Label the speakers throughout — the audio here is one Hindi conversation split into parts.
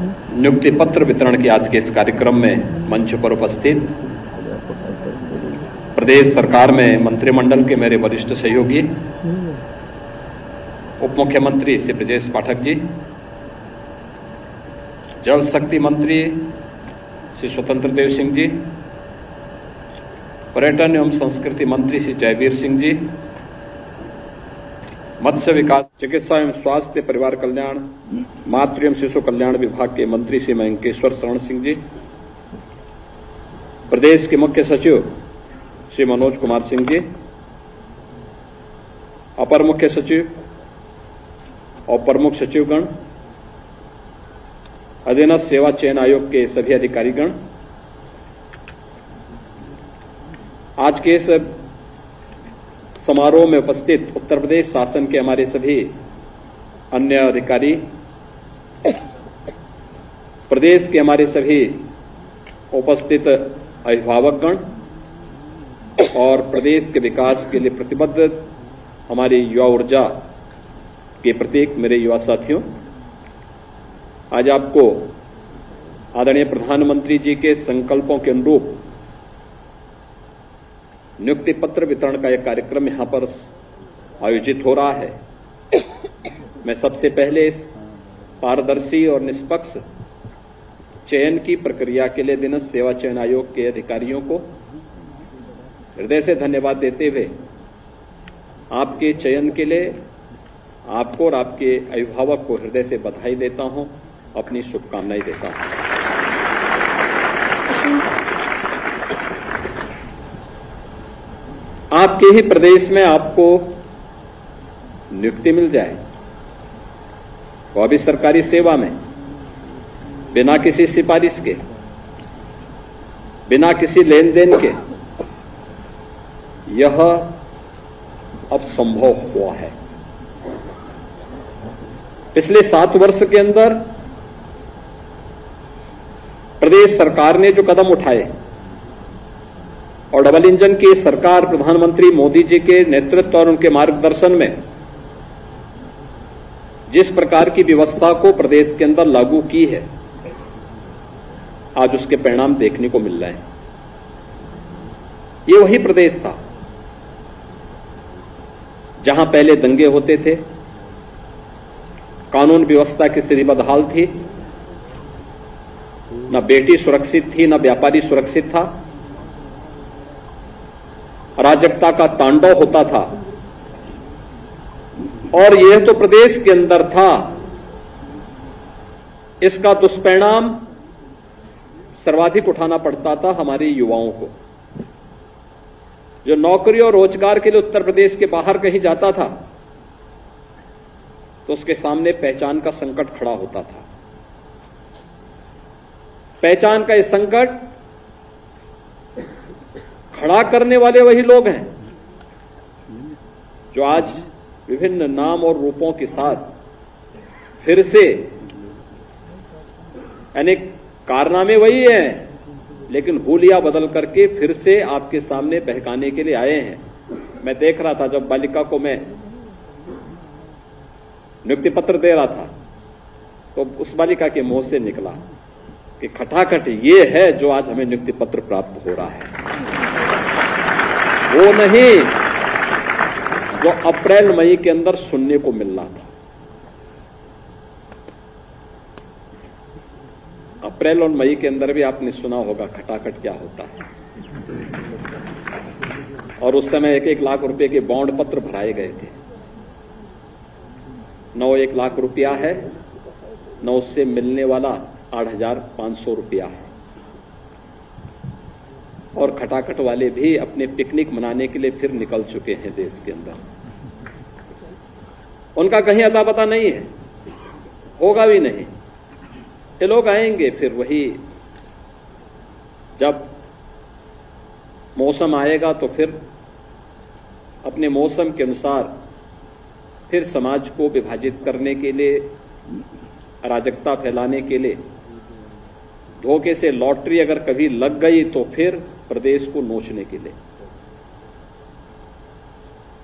Speaker 1: नियुक्ति पत्र वितरण के आज के इस कार्यक्रम में मंच पर उपस्थित प्रदेश सरकार में मंत्रिमंडल के मेरे वरिष्ठ सहयोगी उप मुख्यमंत्री श्री ब्रजेश पाठक जी, जल शक्ति मंत्री श्री स्वतंत्र देव सिंह जी, पर्यटन एवं संस्कृति मंत्री श्री जयवीर सिंह जी, मत्स्य विकास, चिकित्सा एवं स्वास्थ्य परिवार कल्याण, मातृ एवं शिशु कल्याण विभाग के मंत्री श्री मयंकेश्वर शरण सिंह जी, प्रदेश के मुख्य सचिव श्री मनोज कुमार सिंह जी, अपर मुख्य सचिव और प्रमुख सचिवगण, अधीनस्थ सेवा चयन आयोग के सभी अधिकारीगण, आज के इस समारोह में उपस्थित उत्तर प्रदेश शासन के हमारे सभी अन्य अधिकारी, प्रदेश के हमारे सभी उपस्थित अभिभावकगण और प्रदेश के विकास के लिए प्रतिबद्ध हमारी युवा ऊर्जा के प्रतीक मेरे युवा साथियों, आज आपको आदरणीय प्रधानमंत्री जी के संकल्पों के अनुरूप नियुक्ति पत्र वितरण का यह कार्यक्रम यहां पर आयोजित हो रहा है। मैं सबसे पहले इस पारदर्शी और निष्पक्ष चयन की प्रक्रिया के लिए अधीनस्थ सेवा चयन आयोग के अधिकारियों को हृदय से धन्यवाद देते हुए आपके चयन के लिए आपको और आपके अभिभावक को हृदय से बधाई देता हूं, अपनी शुभकामनाएं देता हूं। आपके ही प्रदेश में आपको नियुक्ति मिल जाए, वह भी सरकारी सेवा में, बिना किसी सिफारिश के, बिना किसी लेन देन के, यह अब संभव हुआ है। पिछले 7 वर्ष के अंदर प्रदेश सरकार ने जो कदम उठाए और डबल इंजन की सरकार प्रधानमंत्री मोदी जी के नेतृत्व और उनके मार्गदर्शन में जिस प्रकार की व्यवस्था को प्रदेश के अंदर लागू की है, आज उसके परिणाम देखने को मिल रहे हैं। ये वही प्रदेश था जहां पहले दंगे होते थे, कानून व्यवस्था की स्थिति बदहाल थी, न बेटी सुरक्षित थी, न व्यापारी सुरक्षित था, अराजकता का तांडव होता था। और यह तो प्रदेश के अंदर था, इसका दुष्परिणाम सर्वाधिक उठाना पड़ता था हमारे युवाओं को, जो नौकरी और रोजगार के लिए उत्तर प्रदेश के बाहर कहीं जाता था तो उसके सामने पहचान का संकट खड़ा होता था। पहचान का यह संकट खड़ा करने वाले वही लोग हैं जो आज विभिन्न नाम और रूपों के साथ फिर से, यानी कारनामे वही हैं लेकिन हुलिया बदल करके फिर से आपके सामने बहकाने के लिए आए हैं। मैं देख रहा था जब बालिका को मैं नियुक्ति पत्र दे रहा था तो उस बालिका के मुंह से निकला कि खटाखट ये है जो आज हमें नियुक्ति पत्र प्राप्त हो रहा है, वो नहीं जो अप्रैल मई के अंदर सुनने को मिल रहा था। अप्रैल और मई के अंदर भी आपने सुना होगा खटाखट क्या होता है, और उस समय 1-1 लाख रुपए के बॉन्ड पत्र भराए गए थे। न 1 लाख रुपया है, न उससे मिलने वाला 8,500 रुपया है। और खटाखट वाले भी अपने पिकनिक मनाने के लिए फिर निकल चुके हैं देश के अंदर। उनका कहीं अता पता नहीं है, होगा भी नहीं। ये लोग आएंगे फिर वही, जब मौसम आएगा तो फिर अपने मौसम के अनुसार फिर समाज को विभाजित करने के लिए, अराजकता फैलाने के लिए, धोखे से लॉटरी अगर कभी लग गई तो फिर प्रदेश को नोचने के लिए।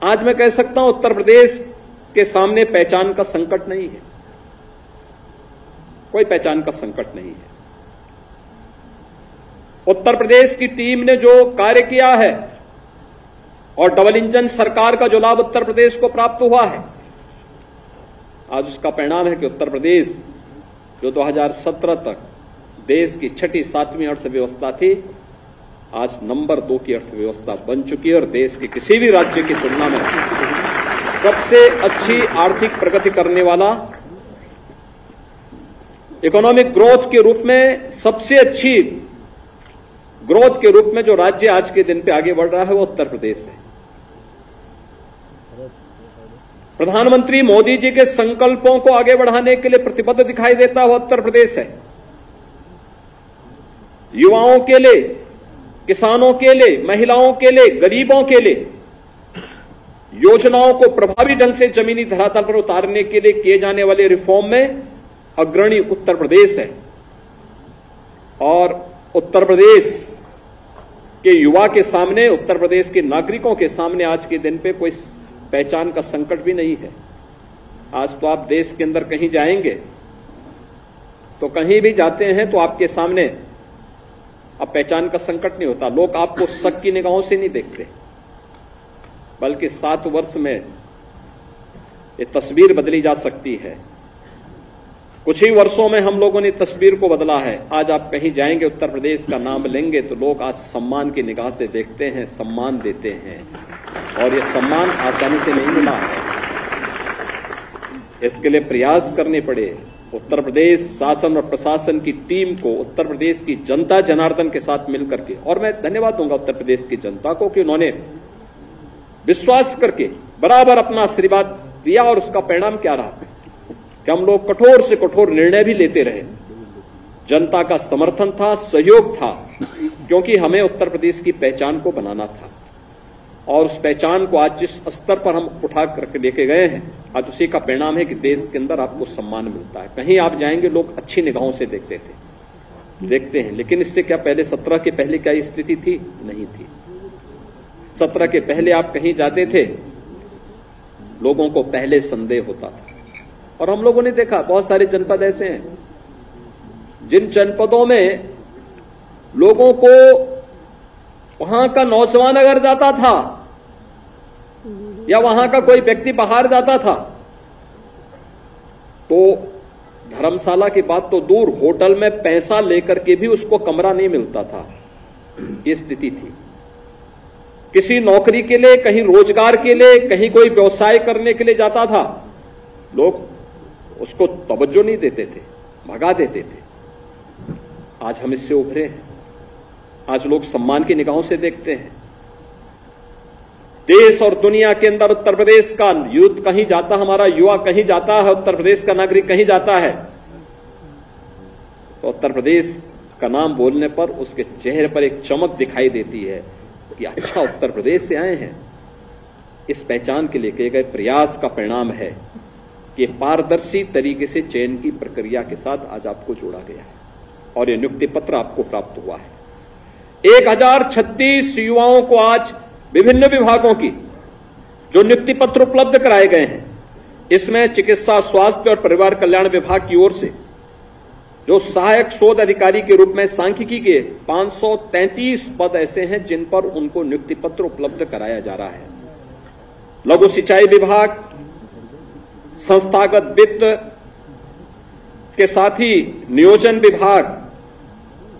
Speaker 1: आज मैं कह सकता हूं उत्तर प्रदेश के सामने पहचान का संकट नहीं है। कोई पहचान का संकट नहीं है। उत्तर प्रदेश की टीम ने जो कार्य किया है और डबल इंजन सरकार का जो लाभ उत्तर प्रदेश को प्राप्त हुआ है, आज उसका परिणाम है कि उत्तर प्रदेश जो 2017 तक देश की छठी सातवीं अर्थव्यवस्था थी, आज नंबर 2 की अर्थव्यवस्था बन चुकी है और देश के किसी भी राज्य की तुलना में सबसे अच्छी आर्थिक प्रगति करने वाला, इकोनॉमिक ग्रोथ के रूप में सबसे अच्छी ग्रोथ के रूप में जो राज्य आज के दिन पे आगे बढ़ रहा है वो उत्तर प्रदेश है। प्रधानमंत्री मोदी जी के संकल्पों को आगे बढ़ाने के लिए प्रतिबद्ध दिखाई देता हुआ उत्तर प्रदेश है। युवाओं के लिए, किसानों के लिए, महिलाओं के लिए, गरीबों के लिए योजनाओं को प्रभावी ढंग से जमीनी धरातल पर उतारने के लिए किए जाने वाले रिफॉर्म में अग्रणी उत्तर प्रदेश है। और उत्तर प्रदेश के युवा के सामने, उत्तर प्रदेश के नागरिकों के सामने आज के दिन पे कोई पहचान का संकट भी नहीं है। आज तो आप देश के अंदर कहीं जाएंगे तो कहीं भी जाते हैं तो आपके सामने अब पहचान का संकट नहीं होता। लोग आपको शक की निगाहों से नहीं देखते, बल्कि 7 वर्ष में ये तस्वीर बदली जा सकती है। कुछ ही वर्षों में हम लोगों ने तस्वीर को बदला है। आज आप कहीं जाएंगे, उत्तर प्रदेश का नाम लेंगे तो लोग आज सम्मान की निगाह से देखते हैं, सम्मान देते हैं, और ये सम्मान आसानी से नहीं मिला है। इसके लिए प्रयास करने पड़े। उत्तर प्रदेश शासन और प्रशासन की टीम को, उत्तर प्रदेश की जनता जनार्दन के साथ मिलकर के, और मैं धन्यवाद दूंगा उत्तर प्रदेश की जनता को कि उन्होंने विश्वास करके बराबर अपना आशीर्वाद दिया, और उसका परिणाम क्या रहा कि हम लोग कठोर से कठोर निर्णय भी लेते रहे। जनता का समर्थन था, सहयोग था, क्योंकि हमें उत्तर प्रदेश की पहचान को बनाना था। और उस पहचान को आज जिस स्तर पर हम उठा करके लेके गए हैं, आज उसी का परिणाम है कि देश के अंदर आपको सम्मान मिलता है। कहीं आप जाएंगे लोग अच्छी निगाहों से देखते हैं। लेकिन इससे क्या पहले 17 के पहले क्या स्थिति थी? नहीं थी। 17 के पहले आप कहीं जाते थे, लोगों को पहले संदेह होता था। और हम लोगों ने देखा बहुत सारे जनपद ऐसे हैं जिन जनपदों में लोगों को, वहां का नौजवान अगर जाता था या वहां का कोई व्यक्ति बाहर जाता था तो धर्मशाला की बात तो दूर, होटल में पैसा लेकर के भी उसको कमरा नहीं मिलता था। ये स्थिति थी। किसी नौकरी के लिए, कहीं रोजगार के लिए, कहीं कोई व्यवसाय करने के लिए जाता था, लोग उसको तवज्जो नहीं देते थे, भगा देते थे। आज हम इससे उभरे हैं। आज लोग सम्मान की निगाहों से देखते हैं। देश और दुनिया के अंदर उत्तर प्रदेश का यूथ कहीं जाता, हमारा युवा कहीं जाता है, उत्तर प्रदेश का नागरिक कहीं जाता है तो उत्तर प्रदेश का नाम बोलने पर उसके चेहरे पर एक चमक दिखाई देती है कि अच्छा, उत्तर प्रदेश से आए हैं। इस पहचान के लिए किए गए प्रयास का परिणाम है कि पारदर्शी तरीके से चयन की प्रक्रिया के साथ आज आपको जोड़ा गया है और यह नियुक्ति पत्र आपको प्राप्त हुआ है। 1036 युवाओं को आज विभिन्न विभागों की जो नियुक्ति पत्र उपलब्ध कराए गए हैं, इसमें चिकित्सा, स्वास्थ्य और परिवार कल्याण विभाग की ओर से जो सहायक शोध अधिकारी के रूप में सांख्यिकी के 533 पद ऐसे हैं जिन पर उनको नियुक्ति पत्र उपलब्ध कराया जा रहा है। लघु सिंचाई विभाग, संस्थागत वित्त के साथ ही नियोजन विभाग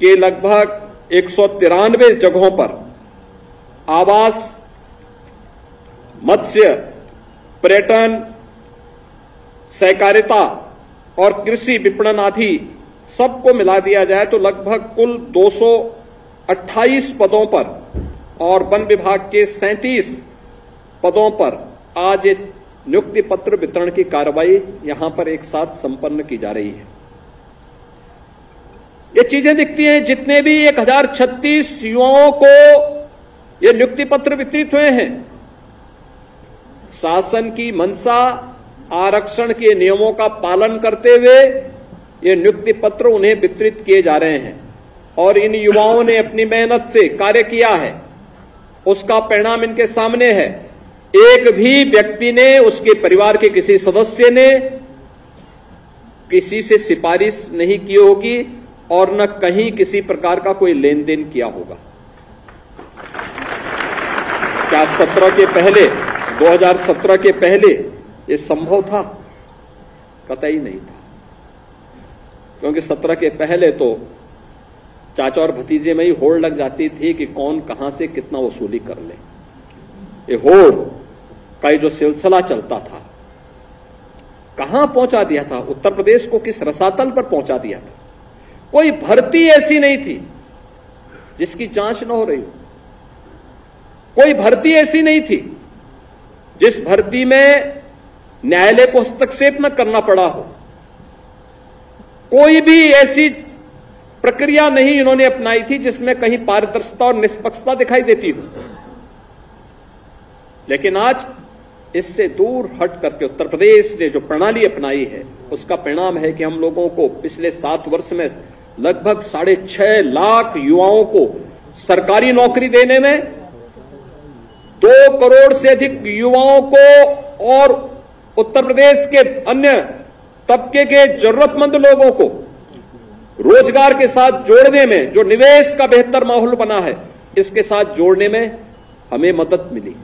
Speaker 1: के लगभग 193 जगहों पर आवास, मत्स्य, पर्यटन, सहकारिता और कृषि विपणन आदि सबको मिला दिया जाए तो लगभग कुल 228 पदों पर और वन विभाग के 37 पदों पर आज नियुक्ति पत्र वितरण की कार्रवाई यहां पर एक साथ संपन्न की जा रही है। ये चीजें दिखती हैं। जितने भी 1036 युवाओं को ये नियुक्ति पत्र वितरित हुए हैं, शासन की मंशा, आरक्षण के नियमों का पालन करते हुए ये नियुक्ति पत्र उन्हें वितरित किए जा रहे हैं और इन युवाओं ने अपनी मेहनत से कार्य किया है, उसका परिणाम इनके सामने है। एक भी व्यक्ति ने, उसके परिवार के किसी सदस्य ने किसी से सिफारिश नहीं की होगी और न कहीं किसी प्रकार का कोई लेन देन किया होगा। क्या 2017 के पहले ये संभव था? कतई नहीं था, क्योंकि 17 के पहले तो चाचा और भतीजे में ही होड़ लग जाती थी कि कौन कहां से कितना वसूली कर ले। ये होड़ का जो सिलसिला चलता था कहां पहुंचा दिया था, उत्तर प्रदेश को किस रसातल पर पहुंचा दिया था। कोई भर्ती ऐसी नहीं थी जिसकी जांच न हो रही हो, कोई भर्ती ऐसी नहीं थी जिस भर्ती में न्यायालय को हस्तक्षेप न करना पड़ा हो, कोई भी ऐसी प्रक्रिया नहीं इन्होंने अपनाई थी जिसमें कहीं पारदर्शिता और निष्पक्षता दिखाई देती हो। लेकिन आज इससे दूर हट करके उत्तर प्रदेश ने जो प्रणाली अपनाई है उसका परिणाम है कि हम लोगों को पिछले 7 वर्ष में लगभग 6.5 लाख युवाओं को सरकारी नौकरी देने में, 2 करोड़ से अधिक युवाओं को और उत्तर प्रदेश के अन्य तबके के जरूरतमंद लोगों को रोजगार के साथ जोड़ने में, जो निवेश का बेहतर माहौल बना है इसके साथ जोड़ने में हमें मदद मिली।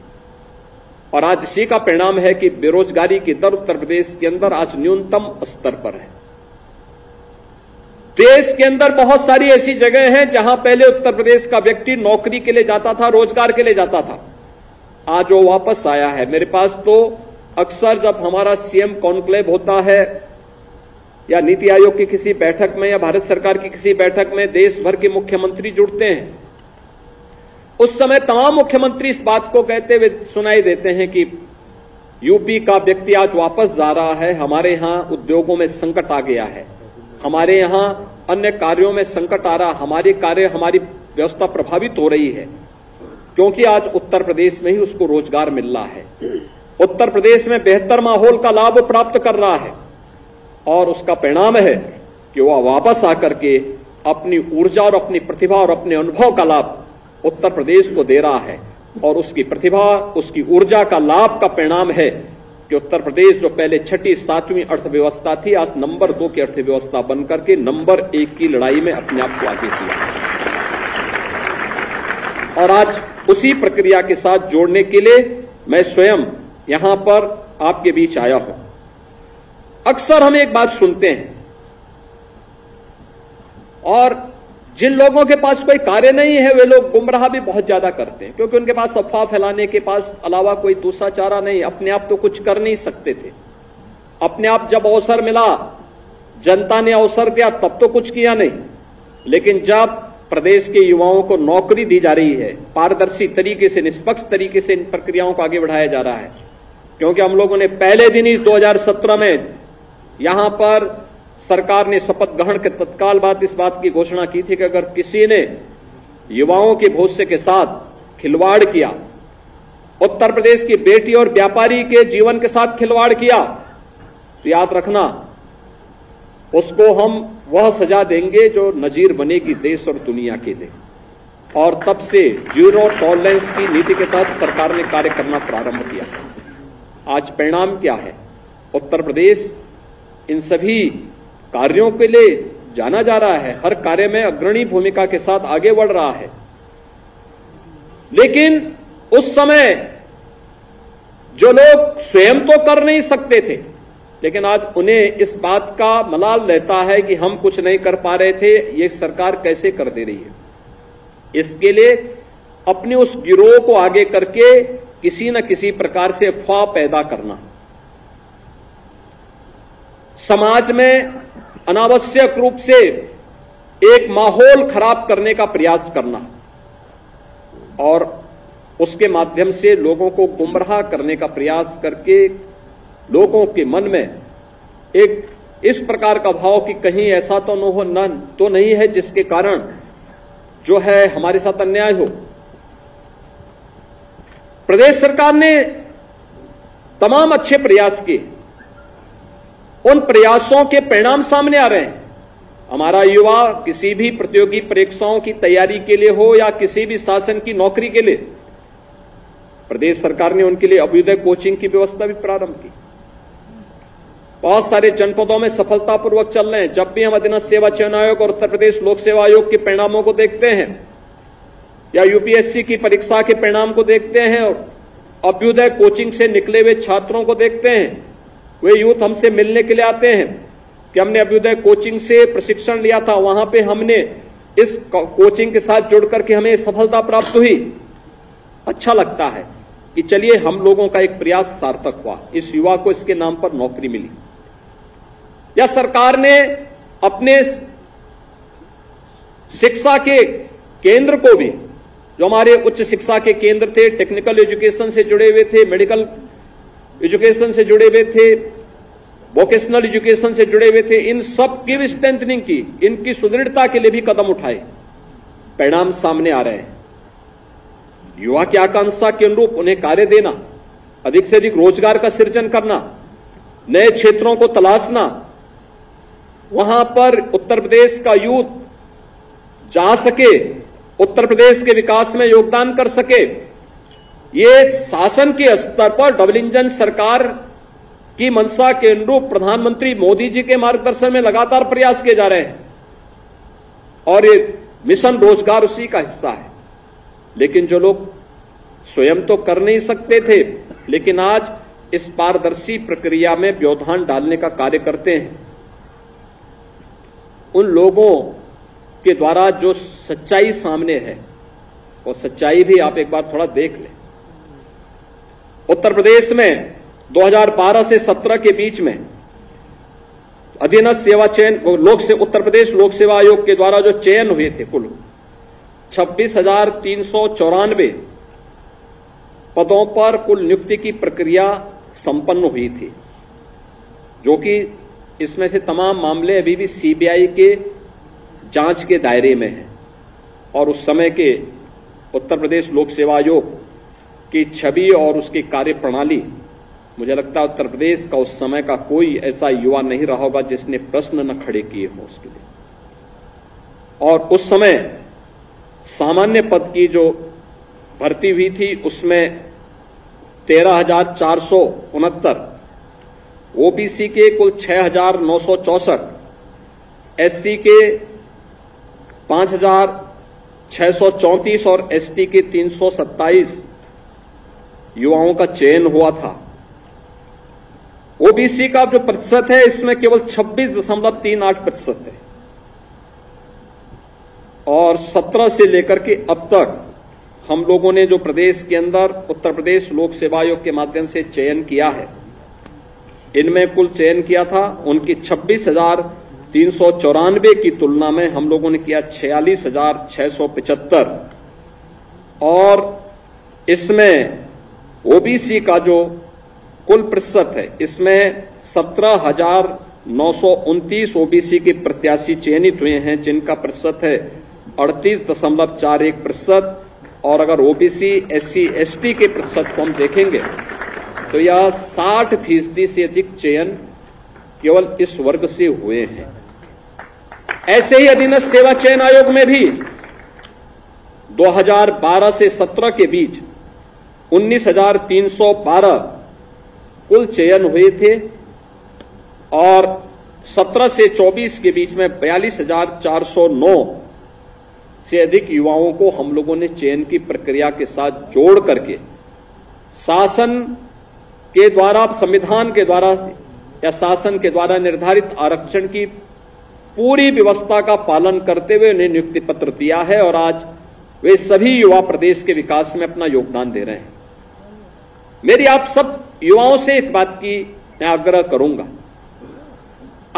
Speaker 1: और आज इसी का परिणाम है कि बेरोजगारी की दर उत्तर प्रदेश के अंदर आज न्यूनतम स्तर पर है। देश के अंदर बहुत सारी ऐसी जगह हैं जहां पहले उत्तर प्रदेश का व्यक्ति नौकरी के लिए जाता था, रोजगार के लिए जाता था, आज वो वापस आया है। मेरे पास तो अक्सर जब हमारा सीएम कॉन्क्लेव होता है या नीति आयोग की किसी बैठक में या भारत सरकार की किसी बैठक में देश भर के मुख्यमंत्री जुड़ते हैं, उस समय तमाम मुख्यमंत्री इस बात को कहते हुए सुनाई देते हैं कि यूपी का व्यक्ति आज वापस जा रहा है, हमारे यहां उद्योगों में संकट आ गया है, हमारे यहां अन्य कार्यों में संकट आ रहा, हमारे कार्य, हमारी व्यवस्था प्रभावित हो रही है, क्योंकि आज उत्तर प्रदेश में ही उसको रोजगार मिल रहा है, उत्तर प्रदेश में बेहतर माहौल का लाभ प्राप्त कर रहा है। और उसका परिणाम है कि वह वापस आकर के अपनी ऊर्जा और अपनी प्रतिभा और अपने अनुभव का लाभ उत्तर प्रदेश को दे रहा है। और उसकी प्रतिभा, उसकी ऊर्जा का लाभ का परिणाम है कि उत्तर प्रदेश जो पहले 6ठी 7वीं अर्थव्यवस्था थी, आज नंबर 2 की अर्थव्यवस्था बनकर के नंबर 1 की लड़ाई में अपने आप को आगे किया। और आज उसी प्रक्रिया के साथ जोड़ने के लिए मैं स्वयं यहां पर आपके बीच आया हूं। अक्सर हम एक बात सुनते हैं, और जिन लोगों के पास कोई कार्य नहीं है वे लोग गुमराह भी बहुत ज्यादा करते हैं, क्योंकि उनके पास अफवाह फैलाने के पास अलावा कोई दूसरा चारा नहीं, अपने आप तो कुछ कर नहीं सकते थे। अपने आप जब अवसर मिला, जनता ने अवसर दिया, तब तो कुछ किया नहीं। लेकिन जब प्रदेश के युवाओं को नौकरी दी जा रही है, पारदर्शी तरीके से, निष्पक्ष तरीके से इन प्रक्रियाओं को आगे बढ़ाया जा रहा है, क्योंकि हम लोगों ने पहले दिन ही 2017 में यहां पर सरकार ने शपथ ग्रहण के तत्काल बाद इस बात की घोषणा की थी कि अगर किसी ने युवाओं के भविष्य के साथ खिलवाड़ किया, उत्तर प्रदेश की बेटी और व्यापारी के जीवन के साथ खिलवाड़ किया, तो याद रखना उसको हम वह सजा देंगे जो नजीर बनेगी देश और दुनिया के लिए। और तब से जीरो टॉलरेंस की नीति के तहत सरकार ने कार्य करना प्रारंभ किया। आज परिणाम क्या है? उत्तर प्रदेश इन सभी कार्यों के लिए जाना जा रहा है, हर कार्य में अग्रणी भूमिका के साथ आगे बढ़ रहा है। लेकिन उस समय जो लोग स्वयं तो कर नहीं सकते थे, लेकिन आज उन्हें इस बात का मलाल रहता है कि हम कुछ नहीं कर पा रहे थे, ये सरकार कैसे कर दे रही है। इसके लिए अपने उस गिरोह को आगे करके किसी न किसी प्रकार से अफवाह पैदा करना, समाज में अनावश्यक रूप से एक माहौल खराब करने का प्रयास करना और उसके माध्यम से लोगों को गुमराह करने का प्रयास करके लोगों के मन में एक इस प्रकार का भाव कि कहीं ऐसा तो नहीं है जिसके कारण जो है हमारे साथ अन्याय हो। प्रदेश सरकार ने तमाम अच्छे प्रयास किए, उन प्रयासों के परिणाम सामने आ रहे हैं। हमारा युवा किसी भी प्रतियोगी परीक्षाओं की तैयारी के लिए हो या किसी भी शासन की नौकरी के लिए, प्रदेश सरकार ने उनके लिए अभ्युदय कोचिंग की व्यवस्था भी प्रारंभ की। बहुत सारे जनपदों में सफलतापूर्वक चल रहे हैं। जब भी हम अधीनस्थ सेवा चयन आयोग और उत्तर प्रदेश लोक सेवा आयोग के परिणामों को देखते हैं या यूपीएससी की परीक्षा के परिणाम को देखते हैं और अभ्युदय कोचिंग से निकले हुए छात्रों को देखते हैं, वे यूथ हमसे मिलने के लिए आते हैं कि हमने अभ्युदय कोचिंग से प्रशिक्षण लिया था, वहां पे हमने इस कोचिंग के साथ जुड़ करके हमें सफलता प्राप्त हुई। अच्छा लगता है कि चलिए हम लोगों का एक प्रयास सार्थक हुआ, इस युवा को इसके नाम पर नौकरी मिली। या सरकार ने अपने शिक्षा के केंद्र को भी, जो हमारे उच्च शिक्षा के केंद्र थे, टेक्निकल एजुकेशन से जुड़े हुए थे, मेडिकल एजुकेशन से जुड़े हुए थे, वोकेशनल एजुकेशन से जुड़े हुए थे, इन सब की भी स्ट्रेंथनिंग की, इनकी सुदृढ़ता के लिए भी कदम उठाए। परिणाम सामने आ रहे हैं। युवा की आकांक्षा के अनुरूप उन्हें कार्य देना, अधिक से अधिक रोजगार का सृजन करना, नए क्षेत्रों को तलाशना, वहां पर उत्तर प्रदेश का यूथ जा सके, उत्तर प्रदेश के विकास में योगदान कर सके, ये शासन के स्तर पर डबल इंजन सरकार की मंशा के अनुरूप प्रधानमंत्री मोदी जी के मार्गदर्शन में लगातार प्रयास किए जा रहे हैं और ये मिशन रोजगार उसी का हिस्सा है। लेकिन जो लोग स्वयं तो कर नहीं सकते थे, लेकिन आज इस पारदर्शी प्रक्रिया में व्यवधान डालने का कार्य करते हैं, उन लोगों के द्वारा जो सच्चाई सामने है, वो सच्चाई भी आप एक बार थोड़ा देख लें। उत्तर प्रदेश में 2012 से 17 के बीच में अधीनस्थ सेवा चयन उत्तर प्रदेश लोक सेवा आयोग के द्वारा जो चयन हुए थे, कुल 26,394 पदों पर कुल नियुक्ति की प्रक्रिया संपन्न हुई थी, जो कि इसमें से तमाम मामले अभी भी सीबीआई के जांच के दायरे में हैं। और उस समय के उत्तर प्रदेश लोक सेवा आयोग की छवि और उसकी कार्य प्रणाली, मुझे लगता है उत्तर प्रदेश का उस समय का कोई ऐसा युवा नहीं रहा होगा जिसने प्रश्न न खड़े किए हों उसके लिए। और उस समय सामान्य पद की जो भर्ती हुई थी उसमें 13,469, ओबीसी के कुल 6,964, एससी के 5,634 और एसटी के 327 युवाओं का चयन हुआ था। ओबीसी का जो प्रतिशत है इसमें केवल 26.38% है और 17 से लेकर के अब तक हम लोगों ने जो प्रदेश के अंदर उत्तर प्रदेश लोक सेवा आयोग के माध्यम से चयन किया है, इनमें कुल चयन किया था उनकी 26,394 की तुलना में हम लोगों ने किया 46,675 और इसमें ओबीसी का जो कुल प्रतिशत है इसमें 17,929 ओबीसी के प्रत्याशी चयनित हुए हैं, जिनका प्रतिशत है 38.41%। और अगर ओबीसी एससी एसटी के प्रतिशत को हम देखेंगे तो यह 60% से अधिक चयन केवल इस वर्ग से हुए हैं। ऐसे ही अधीनस्थ सेवा चयन आयोग में भी 2012 से 17 के बीच 19,312 कुल चयन हुए थे और 17 से 24 के बीच में 42,409 से अधिक युवाओं को हम लोगों ने चयन की प्रक्रिया के साथ जोड़ करके शासन के द्वारा, संविधान के द्वारा या शासन के द्वारा निर्धारित आरक्षण की पूरी व्यवस्था का पालन करते हुए उन्हें नियुक्ति पत्र दिया है और आज वे सभी युवा प्रदेश के विकास में अपना योगदान दे रहे हैं। मेरी आप सब युवाओं से एक बात की मैं आग्रह करूंगा,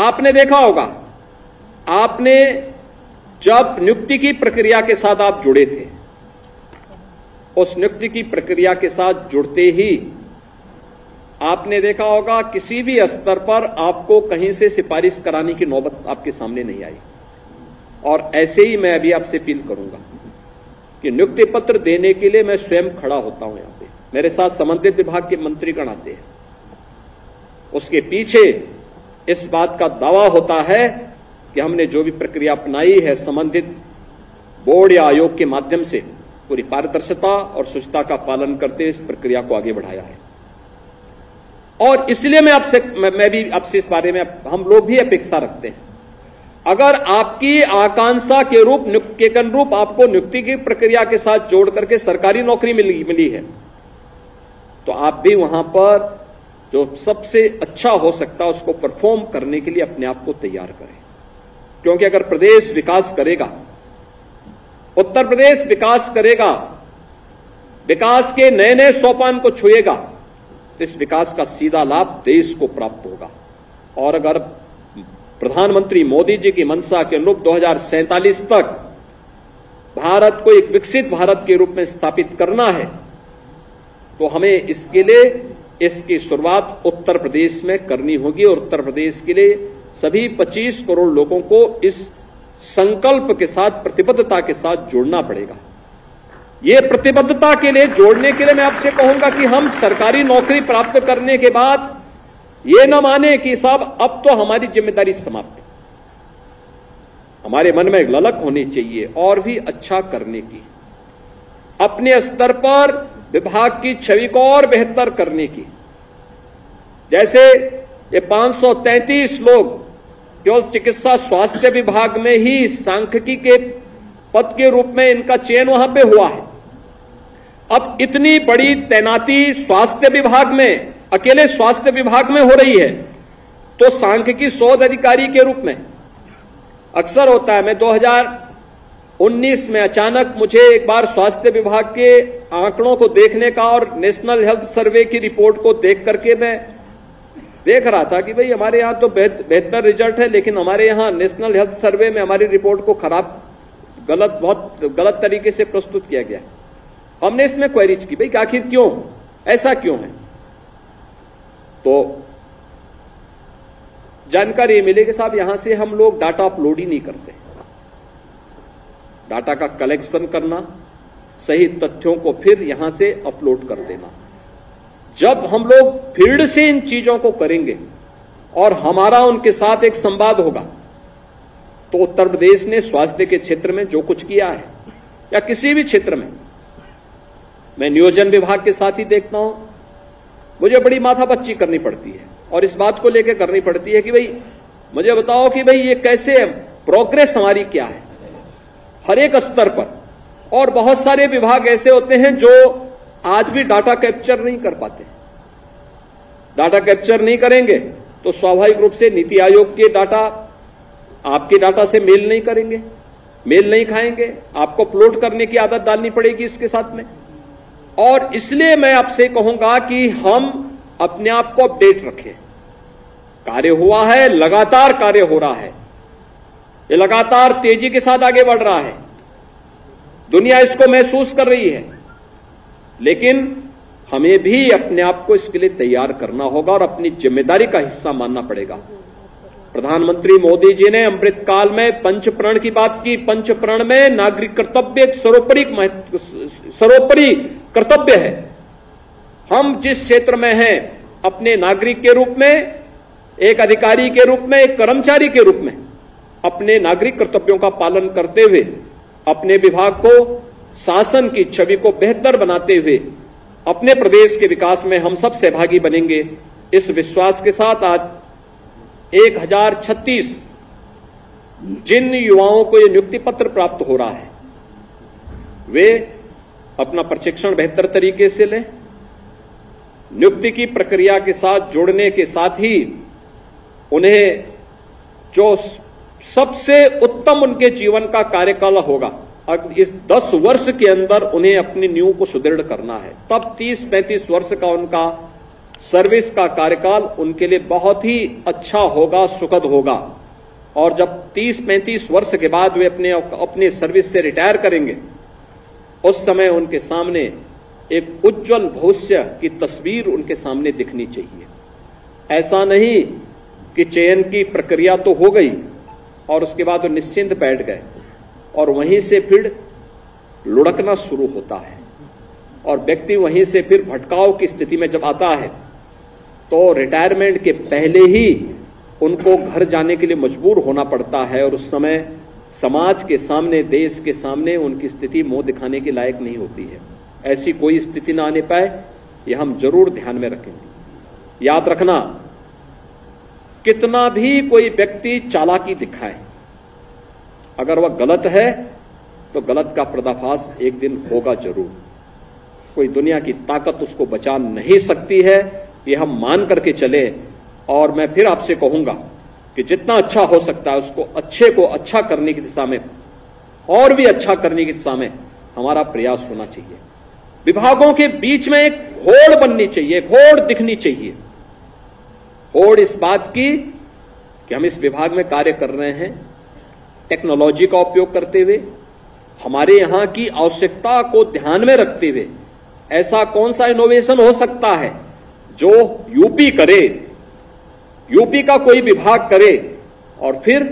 Speaker 1: आपने देखा होगा, आपने जब नियुक्ति की प्रक्रिया के साथ आप जुड़े थे, उस नियुक्ति की प्रक्रिया के साथ जुड़ते ही आपने देखा होगा किसी भी स्तर पर आपको कहीं से सिफारिश कराने की नौबत आपके सामने नहीं आई। और ऐसे ही मैं अभी आपसे अपील करूंगा कि नियुक्ति पत्र देने के लिए मैं स्वयं खड़ा होता हूं। यहां पे मेरे साथ संबंधित विभाग के मंत्रीगण आते हैं, उसके पीछे इस बात का दावा होता है कि हमने जो भी प्रक्रिया अपनाई है संबंधित बोर्ड या आयोग के माध्यम से पूरी पारदर्शिता और शुचिता का पालन करते इस प्रक्रिया को आगे बढ़ाया है। और इसलिए मैं भी आपसे इस बारे में हम लोग भी अपेक्षा रखते हैं। अगर आपकी आकांक्षा के अनुरूप आपको नियुक्ति की प्रक्रिया के साथ जोड़ करके सरकारी नौकरी मिली है, तो आप भी वहां पर जो सबसे अच्छा हो सकता है उसको परफॉर्म करने के लिए अपने आप को तैयार करें। क्योंकि अगर प्रदेश विकास करेगा, उत्तर प्रदेश विकास करेगा, विकास के नए नए सोपान को छुएगा, तो इस विकास का सीधा लाभ देश को प्राप्त होगा। और अगर प्रधानमंत्री मोदी जी की मंशा के अनुरूप 2047 तक भारत को एक विकसित भारत के रूप में स्थापित करना है, तो हमें इसके लिए इसकी शुरुआत उत्तर प्रदेश में करनी होगी। और उत्तर प्रदेश के लिए सभी 25 करोड़ लोगों को इस संकल्प के साथ, प्रतिबद्धता के साथ जोड़ना पड़ेगा। ये प्रतिबद्धता के लिए जोड़ने के लिए मैं आपसे कहूंगा कि हम सरकारी नौकरी प्राप्त करने के बाद ये न माने कि साहब अब तो हमारी जिम्मेदारी समाप्त है। हमारे मन में एक ललक होनी चाहिए और भी अच्छा करने की, अपने स्तर पर विभाग की छवि को और बेहतर करने की। जैसे ये 533 लोग केवल चिकित्सा स्वास्थ्य विभाग में ही सांख्यिकी के पद के रूप में इनका चयन वहां पे हुआ है। अब इतनी बड़ी तैनाती स्वास्थ्य विभाग में, अकेले स्वास्थ्य विभाग में हो रही है, तो सांख्यिकी शोध अधिकारी के रूप में अक्सर होता है। मैं 2019 में अचानक मुझे एक बार स्वास्थ्य विभाग के आंकड़ों को देखने का और नेशनल हेल्थ सर्वे की रिपोर्ट को देख करके मैं देख रहा था कि भाई हमारे यहां तो बेहतर रिजल्ट है, लेकिन हमारे यहां नेशनल हेल्थ सर्वे में हमारी रिपोर्ट को बहुत गलत तरीके से प्रस्तुत किया गया। हमने इसमें क्वेरीज की, भाई आखिर क्यों, ऐसा क्यों है? तो जानकारी ये मिली कि साहब यहां से हम लोग डाटा अपलोड ही नहीं करते। डाटा का कलेक्शन करना, सही तथ्यों को फिर यहां से अपलोड कर देना। जब हम लोग फील्ड से इन चीजों को करेंगे और हमारा उनके साथ एक संवाद होगा, तो उत्तर प्रदेश ने स्वास्थ्य के क्षेत्र में जो कुछ किया है या किसी भी क्षेत्र में, मैं नियोजन विभाग के साथ ही देखता हूं, मुझे बड़ी माथापच्ची करनी पड़ती है और इस बात को लेकर करनी पड़ती है कि भाई मुझे बताओ कि भाई ये कैसे प्रोग्रेस हमारी क्या है हर एक स्तर पर। और बहुत सारे विभाग ऐसे होते हैं जो आज भी डाटा कैप्चर नहीं कर पाते। डाटा कैप्चर नहीं करेंगे तो स्वाभाविक रूप से नीति आयोग के डाटा आपके डाटा से मेल नहीं करेंगे, मेल नहीं खाएंगे। आपको अपलोड करने की आदत डालनी पड़ेगी इसके साथ में। और इसलिए मैं आपसे कहूंगा कि हम अपने आप को अपडेट रखें। कार्य हुआ है, लगातार कार्य हो रहा है, ये लगातार तेजी के साथ आगे बढ़ रहा है, दुनिया इसको महसूस कर रही है, लेकिन हमें भी अपने आप को इसके लिए तैयार करना होगा और अपनी जिम्मेदारी का हिस्सा मानना पड़ेगा। प्रधानमंत्री मोदी जी ने अमृत काल में पंचप्रण की बात की। पंचप्रण में नागरिक कर्तव्य एक सर्वोपरि कर्तव्य है। हम जिस क्षेत्र में हैं, अपने नागरिक के रूप में, एक अधिकारी के रूप में, एक कर्मचारी के रूप में अपने नागरिक कर्तव्यों का पालन करते हुए अपने विभाग को, शासन की छवि को बेहतर बनाते हुए अपने प्रदेश के विकास में हम सब सहभागी बनेंगे। इस विश्वास के साथ आज 1036 जिन युवाओं को ये नियुक्ति पत्र प्राप्त हो रहा है, वे अपना प्रशिक्षण बेहतर तरीके से लें। नियुक्ति की प्रक्रिया के साथ जोड़ने के साथ ही उन्हें जो सबसे उत्तम उनके जीवन का कार्यकाल होगा, इस 10 वर्ष के अंदर उन्हें अपनी नींव को सुदृढ़ करना है। तब 30-35 वर्ष का उनका सर्विस का कार्यकाल उनके लिए बहुत ही अच्छा होगा, सुखद होगा। और जब 30-35 वर्ष के बाद वे अपने सर्विस से रिटायर करेंगे, उस समय उनके सामने एक उज्जवल भविष्य की तस्वीर उनके सामने दिखनी चाहिए। ऐसा नहीं कि चयन की प्रक्रिया तो हो गई और उसके बाद वो निश्चिंत बैठ गए और वहीं से फिर लुढ़कना शुरू होता है और व्यक्ति वहीं से फिर भटकाव की स्थिति में जब आता है, तो रिटायरमेंट के पहले ही उनको घर जाने के लिए मजबूर होना पड़ता है और उस समय समाज के सामने, देश के सामने उनकी स्थिति मुंह दिखाने के लायक नहीं होती है। ऐसी कोई स्थिति ना आने पाए, ये हम जरूर ध्यान में रखेंगे। याद रखना, कितना भी कोई व्यक्ति चालाकी दिखाए, अगर वह गलत है तो गलत का पर्दाफाश एक दिन होगा जरूर। कोई दुनिया की ताकत उसको बचा नहीं सकती है, ये हम मान करके चले। और मैं फिर आपसे कहूंगा कि जितना अच्छा हो सकता है उसको अच्छे को अच्छा करने की दिशा में और भी अच्छा करने की दिशा में हमारा प्रयास होना चाहिए। विभागों के बीच में एक होड़ बननी चाहिए, एक होड़ दिखनी चाहिए। होड़ इस बात की कि हम इस विभाग में कार्य कर रहे हैं टेक्नोलॉजी का उपयोग करते हुए, हमारे यहां की आवश्यकता को ध्यान में रखते हुए। ऐसा कौन सा इनोवेशन हो सकता है जो यूपी करे, यूपी का कोई विभाग करे और फिर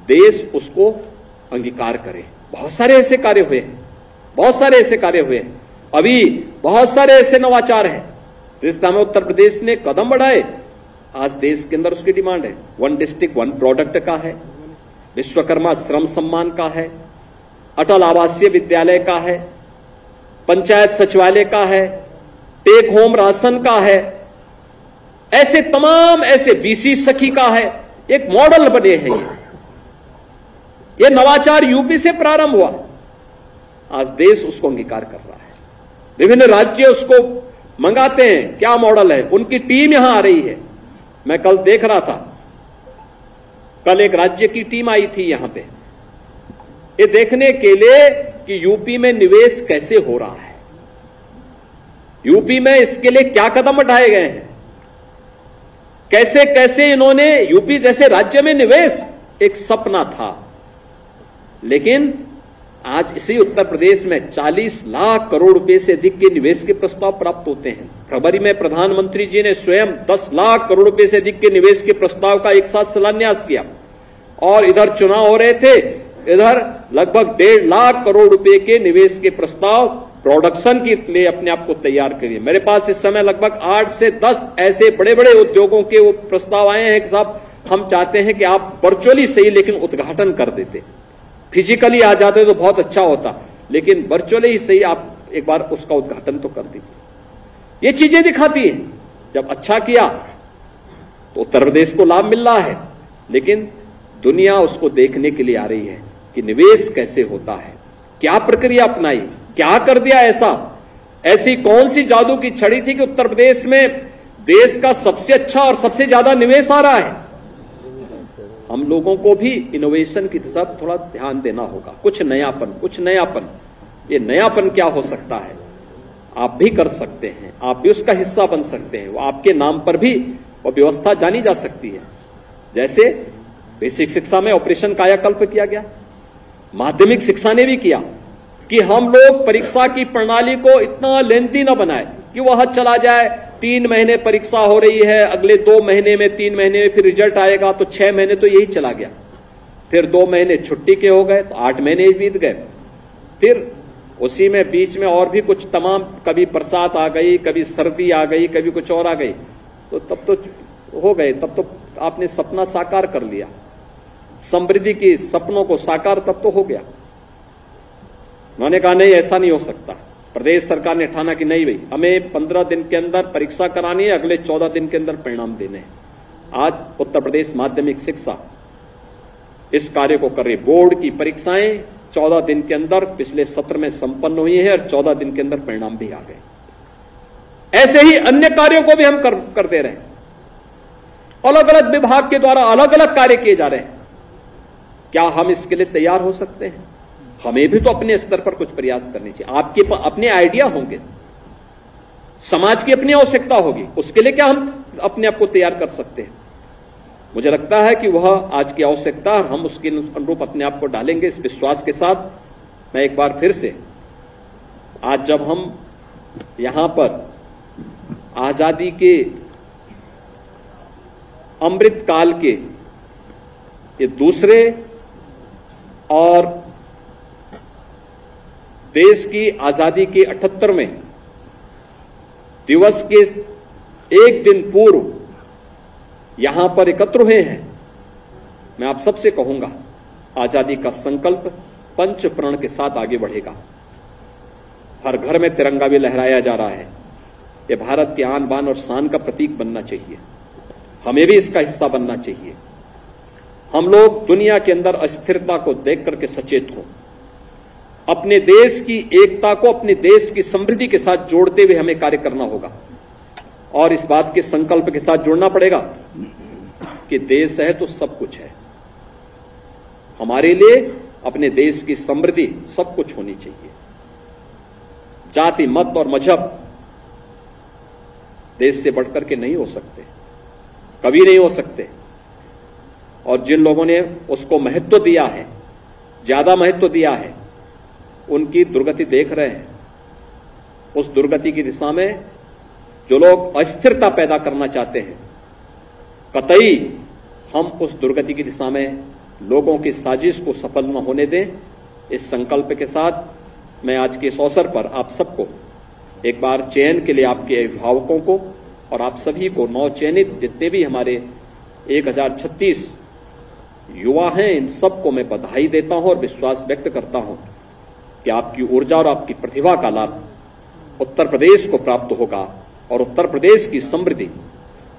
Speaker 1: देश उसको अंगीकार करे। बहुत सारे ऐसे कार्य हुए हैं, बहुत सारे ऐसे कार्य हुए हैं, अभी बहुत सारे ऐसे नवाचार हैं जिस दिशा में उत्तर प्रदेश ने कदम बढ़ाए। आज देश के अंदर उसकी डिमांड है। 1 डिस्ट्रिक्ट 1 प्रोडक्ट का है, विश्वकर्मा श्रम सम्मान का है, अटल आवासीय विद्यालय का है, पंचायत सचिवालय का है, टेक होम राशन का है, ऐसे तमाम ऐसे बीसी सखी का है। एक मॉडल बने हैं ये नवाचार यूपी से प्रारंभ हुआ, आज देश उसको अंगीकार कर रहा है। विभिन्न राज्य उसको मंगाते हैं, क्या मॉडल है, उनकी टीम यहां आ रही है। मैं कल देख रहा था, कल एक राज्य की टीम आई थी यहां पे, ये देखने के लिए कि यूपी में निवेश कैसे हो रहा है, यूपी में इसके लिए क्या कदम उठाए गए हैं, कैसे कैसे इन्होंने यूपी जैसे राज्य में निवेश एक सपना था, लेकिन आज इसी उत्तर प्रदेश में 40 लाख करोड़ रुपए से अधिक के निवेश के प्रस्ताव प्राप्त होते हैं। फरवरी में प्रधानमंत्री जी ने स्वयं 10 लाख करोड़ रुपए से अधिक के निवेश के प्रस्ताव का एक साथ शिलान्यास किया और इधर चुनाव हो रहे थे, इधर लगभग 1.5 लाख करोड़ रुपए के निवेश के प्रस्ताव प्रोडक्शन के लिए अपने आप को तैयार करिए। मेरे पास इस समय लगभग 8 से 10 ऐसे बड़े बड़े उद्योगों के वो प्रस्ताव आए हैं कि साहब हम चाहते हैं कि आप वर्चुअली सही लेकिन उद्घाटन कर देते, फिजिकली आ जाते तो बहुत अच्छा होता, लेकिन वर्चुअली ही सही आप एक बार उसका उद्घाटन तो कर दीजिए। ये चीजें दिखाती है जब अच्छा किया तो उत्तर प्रदेश को लाभ मिल रहा है, लेकिन दुनिया उसको देखने के लिए आ रही है कि निवेश कैसे होता है, क्या प्रक्रिया अपनाई, क्या कर दिया ऐसी कौन सी जादू की छड़ी थी कि उत्तर प्रदेश में देश का सबसे अच्छा और सबसे ज्यादा निवेश आ रहा है। हम लोगों को भी इनोवेशन की तरफ थोड़ा ध्यान देना होगा, कुछ नयापन। ये नयापन क्या हो सकता है, आप भी कर सकते हैं, आप भी उसका हिस्सा बन सकते हैं। वो आपके नाम पर भी वो व्यवस्था जानी जा सकती है। जैसे बेसिक शिक्षा में ऑपरेशन कायाकल्प किया गया, माध्यमिक शिक्षा ने भी किया कि हम लोग परीक्षा की प्रणाली को इतना लेंथी न बनाए कि वह चला जाए, 3 महीने परीक्षा हो रही है, अगले 2 महीने में 3 महीने में फिर रिजल्ट आएगा, तो 6 महीने तो यही चला गया, फिर 2 महीने छुट्टी के हो गए तो 8 महीने बीत गए, फिर उसी में बीच में और भी कुछ तमाम, कभी बरसात आ गई, कभी सर्दी आ गई, कभी कुछ और आ गई, तो तब तो हो गए, तब तो आपने सपना साकार कर लिया, समृद्धि की सपनों को साकार तब तो हो गया। उन्होंने कहा नहीं ऐसा नहीं हो सकता, प्रदेश सरकार ने ठाना कि नहीं भाई हमें 15 दिन के अंदर परीक्षा करानी है, अगले 14 दिन के अंदर परिणाम देने हैं। आज उत्तर प्रदेश माध्यमिक शिक्षा इस कार्य को कर रही। बोर्ड की परीक्षाएं 14 दिन के अंदर पिछले सत्र में संपन्न हुई है और 14 दिन के अंदर परिणाम भी आ गए। ऐसे ही अन्य कार्यों को भी हम कर दे रहे हैं, अलग अलग विभाग के द्वारा अलग अलग कार्य किए जा रहे हैं। क्या हम इसके लिए तैयार हो सकते हैं? हमें भी तो अपने स्तर पर कुछ प्रयास करने चाहिए। आपके अपने आइडिया होंगे, समाज की अपनी आवश्यकता होगी, उसके लिए क्या हम अपने आप को तैयार कर सकते हैं? मुझे लगता है कि वह आज की आवश्यकता, हम उसके अनुरूप अपने आप को डालेंगे। इस विश्वास के साथ मैं एक बार फिर से, आज जब हम यहां पर आजादी के अमृत काल के ये दूसरे और देश की आजादी के 78वें दिवस के एक दिन पूर्व यहां पर एकत्र हुए हैं, मैं आप सबसे कहूंगा आजादी का संकल्प पंच प्रण के साथ आगे बढ़ेगा। हर घर में तिरंगा भी लहराया जा रहा है, ये भारत के आन बान और शान का प्रतीक बनना चाहिए। हमें भी इसका हिस्सा बनना चाहिए। हम लोग दुनिया के अंदर अस्थिरता को देख करके सचेत हों। अपने देश की एकता को अपने देश की समृद्धि के साथ जोड़ते हुए हमें कार्य करना होगा और इस बात के संकल्प के साथ जोड़ना पड़ेगा कि देश है तो सब कुछ है। हमारे लिए अपने देश की समृद्धि सब कुछ होनी चाहिए। जाति, मत और मजहब देश से बढ़कर के नहीं हो सकते, कभी नहीं हो सकते। और जिन लोगों ने उसको महत्व दिया है, ज्यादा महत्व दिया है, उनकी दुर्गति देख रहे हैं। उस दुर्गति की दिशा में जो लोग अस्थिरता पैदा करना चाहते हैं, कतई हम उस दुर्गति की दिशा में लोगों की साजिश को सफल न होने दें। इस संकल्प के साथ मैं आज के इस अवसर पर आप सबको एक बार चयन के लिए आपके अभिभावकों को और आप सभी को नवचयनित जितने भी हमारे 1036 युवा हैं, इन सबको मैं बधाई देता हूं और विश्वास व्यक्त करता हूं कि आपकी ऊर्जा और आपकी प्रतिभा का लाभ उत्तर प्रदेश को प्राप्त होगा और उत्तर प्रदेश की समृद्धि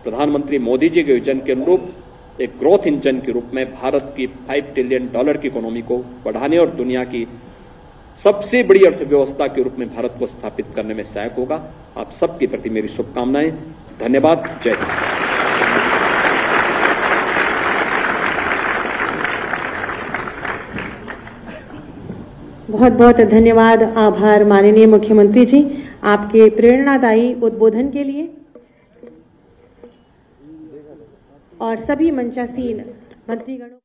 Speaker 1: प्रधानमंत्री मोदी जी के विजन के अनुरूप एक ग्रोथ इंजन के रूप में भारत की $5 ट्रिलियन की इकोनॉमी को बढ़ाने और दुनिया की सबसे बड़ी अर्थव्यवस्था के रूप में भारत को स्थापित करने में सहायक होगा। आप सबके प्रति मेरी शुभकामनाएं। धन्यवाद। जय हिंद।
Speaker 2: बहुत बहुत धन्यवाद, आभार माननीय मुख्यमंत्री जी आपके प्रेरणादायी उद्बोधन के लिए। और सभी मंचासीन मंत्रीगणों